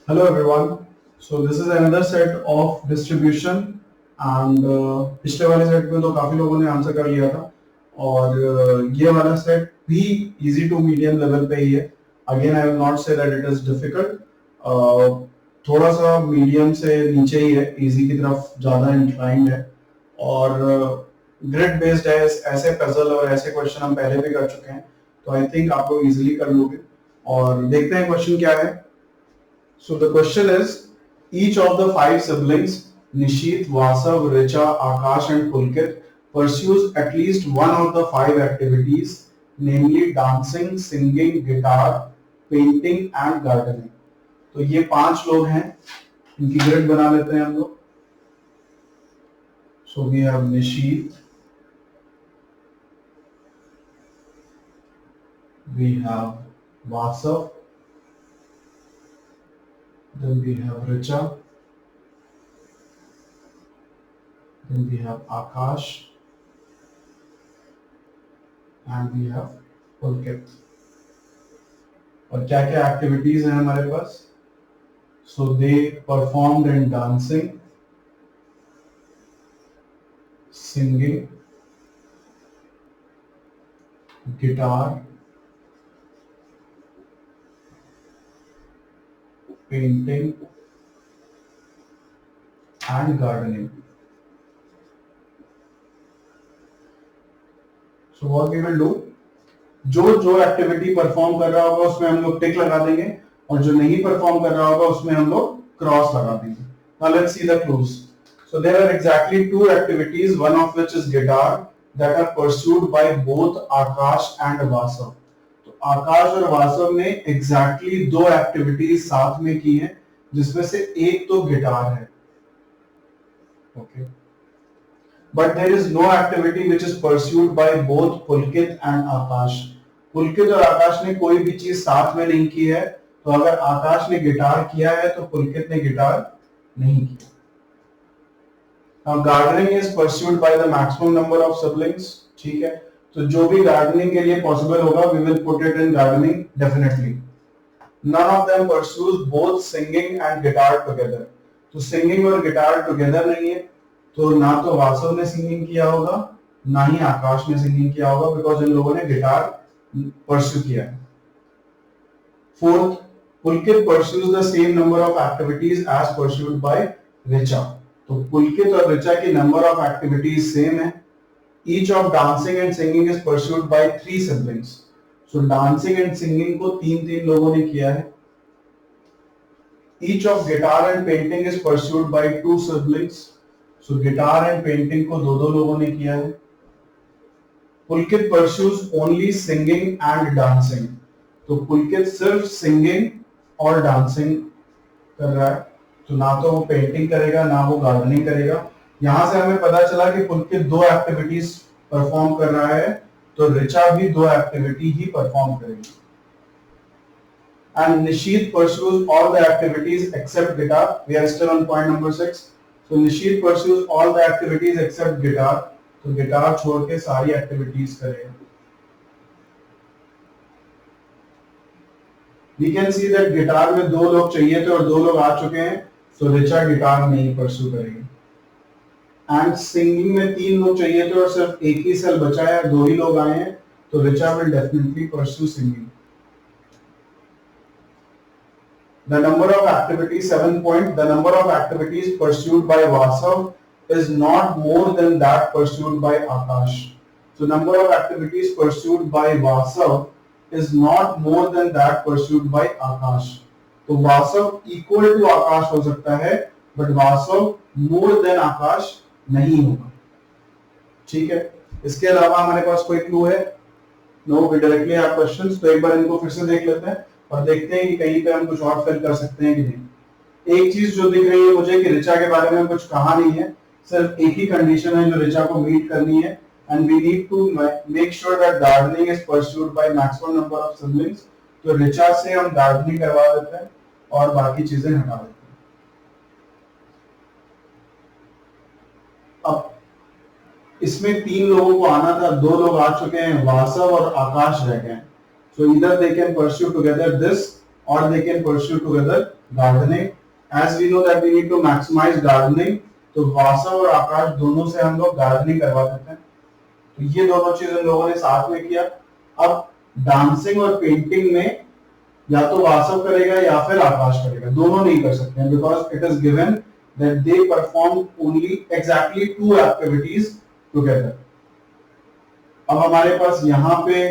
Hello everyone. So this is another set of distribution and पिछले वाले set में तो काफी लोगों ने आंसर कर लिया था और ये वाला सेट भी इजी टू मीडियम लेवल पे ही है. Again I will not say that it is difficult. थोड़ा सा मीडियम से नीचे ही है, इजी की तरफ ज्यादा इंक्लाइंड है और ग्रिड बेस्ड है. ऐसे पजल और ऐसे क्वेश्चन हम पहले भी कर चुके हैं तो आई थिंक आप लोग इजीली कर लोगे. और देखते हैं क्वेश्चन क्या है. So the question is, each of the five siblings, Nishit, Vasav, Richa, Akash and Pulkit, pursues at least one of the five activities, namely dancing, singing, guitar, painting and gardening. तो ये पांच लोग हैं, इनकी grid बना लेते हैं हम लोग. So we have Nishit, we have Vasav, then we have Richa, then we have Akash, and we have Pulkit. और क्या क्या एक्टिविटीज हैं हमारे पास. So they performed in dancing, singing, guitar, painting and gardening. So what we will do, जो activity perform कर रहा होगा उसमें हम लोग टिक लगा देंगे और जो नहीं परफॉर्म कर रहा होगा उसमें हम लोग क्रॉस लगा देंगे. Now let's see the clues. So there are exactly two activities, one of which is guitar, that are pursued by both Akash and Vasav. तो आकाश और वासव ने एग्जैक्टली दो एक्टिविटीज साथ में की हैं जिसमें से एक तो गिटार है. Okay, but there is no activity which is pursued by both Pulkit and Akash. पुलकित और आकाश ने कोई भी चीज साथ में नहीं की है. तो अगर आकाश ने गिटार किया है तो पुलकित ने गिटार नहीं किया. Now gardening is pursued by the maximum number of siblings. ठीक है, तो जो भी गार्डनिंग के लिए पॉसिबल होगा we will put it in gardening definitely. None of them pursues both singing and guitar together. तो सिंगिंग और गिटार टुगेदर नहीं है, तो ना तो वासव ने सिंगिंग किया होगा ना ही आकाश ने सिंगिंग किया होगा, बिकॉज इन लोगों ने गिटार परस्यू किया है. Fourth, Pulkit pursues the same number of activities as pursued by Richa. तो पुलकित और रिचा की नंबर ऑफ एक्टिविटीज सेम है. Each of dancing and singing is pursued by three siblings. So dancing and singing को तीन तीन लोगों ने किया है. Each of guitar and painting is pursued by two siblings. So guitar and painting को दो दो लोगों ने किया है. Pulkit pursues only singing and dancing. तो पुलकित सिर्फ सिंगिंग और डांसिंग कर रहा है, तो ना तो वो पेंटिंग करेगा ना वो गार्डनिंग करेगा. यहां से हमें पता चला कि पुलकित दो एक्टिविटीज परफॉर्म कर रहा है, तो रिचा भी दो एक्टिविटी ही परफॉर्म करेगी. And Nishit pursues all the activities except guitar. We are still on point number 6. So Nishit pursues all the activities except guitar. तो गिटार छोड़ के सारी एक्टिविटीज करेगा. We can see that guitar में दो लोग चाहिए थे और दो लोग आ चुके हैं, so रिचा गिटार नहीं परस्यू करेगी. एंड सिंगिंग में तीन लोग चाहिए थे और सिर्फ एक ही सेल बचा है, दो ही लोग आए हैं, तो Richa will definitely pursue singing. The number of activities, 7 point, the number of activities pursued by Vasav is not more than that pursued by Akash. So number of activities pursued by Vasav is not more than that pursued by Akash. तो Vasav equal to Akash हो सकता है, but Vasav more than Akash नहीं होगा. ठीक है, इसके अलावा हमारे पास कोई क्लू है? No, we directly have questions. तो एक बार इनको फिर से देख लेते हैं और देखते हैं कि कहीं पे हम कुछ और फिल कर सकते हैं कि नहीं. एक चीज जो दिख रही है मुझे कि रिचा के बारे में कुछ कहा नहीं है, सिर्फ एक ही कंडीशन है जो रिचा को मीट करनी है. And we need to make sure that gardening is pursued by maximum number of siblings. तो रिचा से हम गार्डनिंग करवा देते हैं और बाकी चीजें हटा देते हैं. अब इसमें तीन लोगों को आना था, दो लोग आ चुके हैं, वासव और आकाश रह गए. So either they can pursue together this or they can pursue together gardening. As we know that we need to maximize gardening, तो वासव और आकाश दोनों से हम लोग गार्डनिंग करवा देते हैं। तो ये दोनों चीज इन लोगों ने साथ में किया। अब डांसिंग और पेंटिंग में या तो वासव करेगा या फिर आकाश करेगा, दोनों नहीं कर सकते हैं, because it is given that they perform only exactly 2 activities together. अब हमारे पास यहाँ पे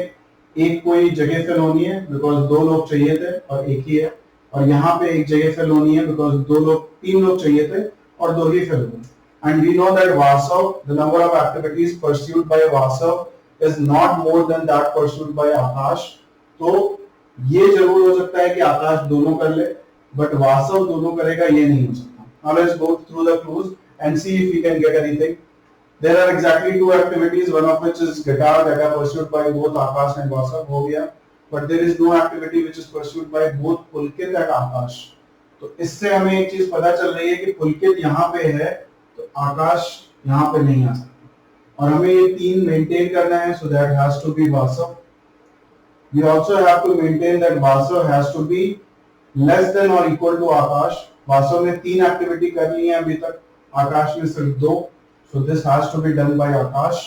एक कोई जगह फिल होनी है बिकॉज 2 लोग चाहिए थे और एक ही है, और यहाँ पे एक जगह फिल होनी है बिकॉज 3 लोग चाहिए थे और 2 ही फिल हुए। And we know that Vasav, the number of activities pursued by Vasav is not more than that pursued by Akash. तो ये जरूर हो सकता है कि आकाश दोनों कर ले, बट वासव दोनों करेगा ये नहीं हो सकता। Now let's go through the clues and see if we can get anything. There are exactly 2 activities, one of which is guitar that are pursued by both Akash and Vasav, हो गया, but there is no activity which is pursued by both Pulkit and Akash। तो इससे हमें एक चीज पता चल रही है कि पुलकित यहाँ पे है तो आकाश यहाँ पे नहीं आ सकता, और हमें ये 3 मेंटेन करना है, so that has to be Vasav। We also have to maintain that Vasav has to be less than or equal to Akash। वासव ने 3 एक्टिविटी कर ली है अभी तक, आकाश ने सिर्फ 2, so this has to be done by आकाश,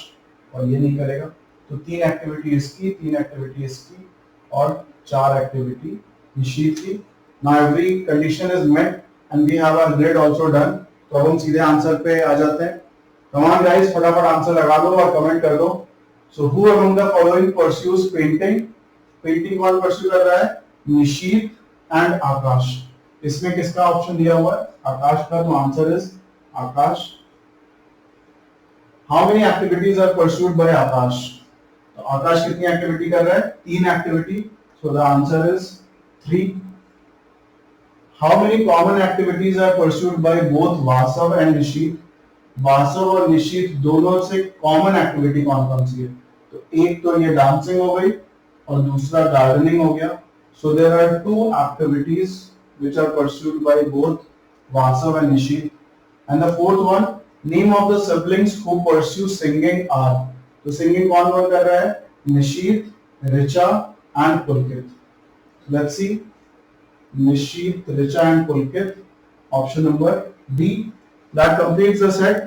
और ये नहीं करेगा। तो 3 एक्टिविटी इसकी, 3 एक्टिविटी इसकी और 4 एक्टिविटी निशीत की। Now every condition is met and we have our grid also done। तो अब हम सीधे आंसर पे आ जाते हैं। Come on guys, फटाफट आंसर लगा दो और कमेंट कर दो। So who among the following pursues painting? Painting कौन परस्यू कर रहा है? निशीत एंड आकाश। इसमें किसका ऑप्शन दिया हुआ है? आकाश का। तो answer is Akash. How many activities are pursued by Akash? तो आकाश कितनी एक्टिविटी कर रहा है? 3 activity. So the answer is 3। How many common activities are pursued by both Vasav and Nishit? वासव और निशीत दोनों से कॉमन एक्टिविटी कौन कौन सी है? तो एक तो ये डांसिंग हो गई और दूसरा गार्डनिंग हो गया। So there are 2 activities which are pursued by both Vasav and Nishit, and the 4th one, name of the siblings who pursue singing are। तो सिंगिंग कौन कौन कर रहा है? Nishit, Richa and Pulkit. Let's see, Nishit, Richa and Pulkit, option number B. That completes the set,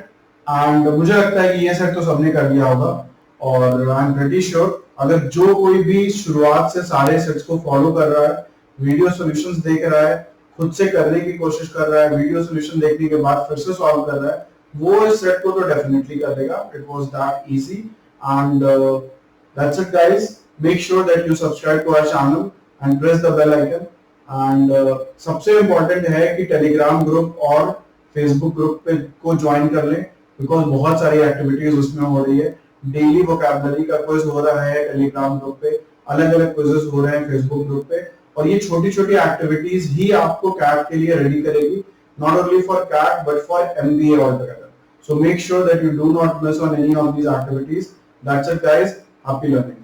and मुझे लगता है कि ये सेट तो सबने कर लिया होगा, और आई एम प्रीटी श्योर अगर जो कोई भी शुरुआत से सारे सेट्स को फॉलो कर रहा है, वीडियो सॉल्यूशंस देख रहा है, खुद से करने की कोशिश कर रहा है, वीडियो सॉल्यूशन देखने के बाद फिर से सॉल्व कर रहा है, वो इस सेट को तो डेफिनेटली कर देगा। It was that easy, and that's it guys. Make sure that you subscribe to our channel and press the bell icon. And सबसे इंपॉर्टेंट है कि टेलीग्राम ग्रुप और फेसबुक ग्रुप पे को ज्वाइन कर लें, बिकॉज बहुत सारी एक्टिविटीज उसमें हो रही है। डेली वोकैबुलरी का क्विज हो रहा है टेलीग्राम ग्रुप पे, अलग अलग क्विजेस हो रहे हैं फेसबुक ग्रुप पे, और ये छोटी छोटी एक्टिविटीज ही आपको कैट के लिए रेडी करेगी, not only for CAT but for MBA altogether. So make sure that you do not miss on any of these activities. That's it guys. Happy learning.